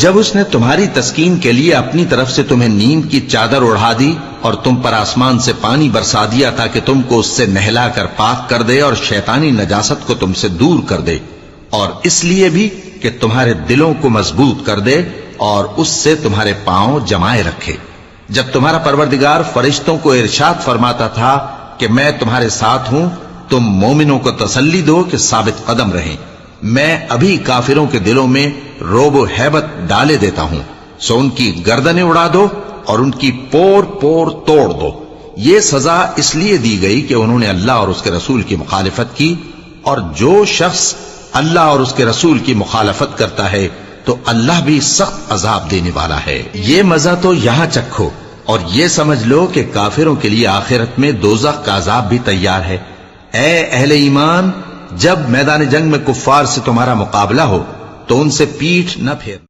جب اس نے تمہاری تسکین کے لیے اپنی طرف سے تمہیں نیند کی چادر اڑھا دی اور تم پر آسمان سے پانی برسا دیا تاکہ تم کو اس سے نہلا کر پاک کر دے اور شیطانی نجاست کو تم سے دور کر دے، اور اس لیے بھی کہ تمہارے دلوں کو مضبوط کر دے اور اس سے تمہارے پاؤں جمائے رکھے، جب تمہارا پروردگار فرشتوں کو ارشاد فرماتا تھا کہ میں تمہارے ساتھ ہوں، تم مومنوں کو تسلی دو کہ ثابت قدم رہیں، میں ابھی کافروں کے دلوں میں روب و ہیبت ڈالے دیتا ہوں، سو ان کی گردنیں اڑا دو اور ان کی پور پور توڑ دو۔ یہ سزا اس لیے دی گئی کہ انہوں نے اللہ اور اس کے رسول کی مخالفت کی، اور جو شخص اللہ اور اس کے رسول کی مخالفت کرتا ہے تو اللہ بھی سخت عذاب دینے والا ہے۔ یہ مزہ تو یہاں چکھو اور یہ سمجھ لو کہ کافروں کے لیے آخرت میں دوزخ کا عذاب بھی تیار ہے۔ اے اہل ایمان، جب میدان جنگ میں کفار سے تمہارا مقابلہ ہو تو ان سے پیٹھ نہ پھیر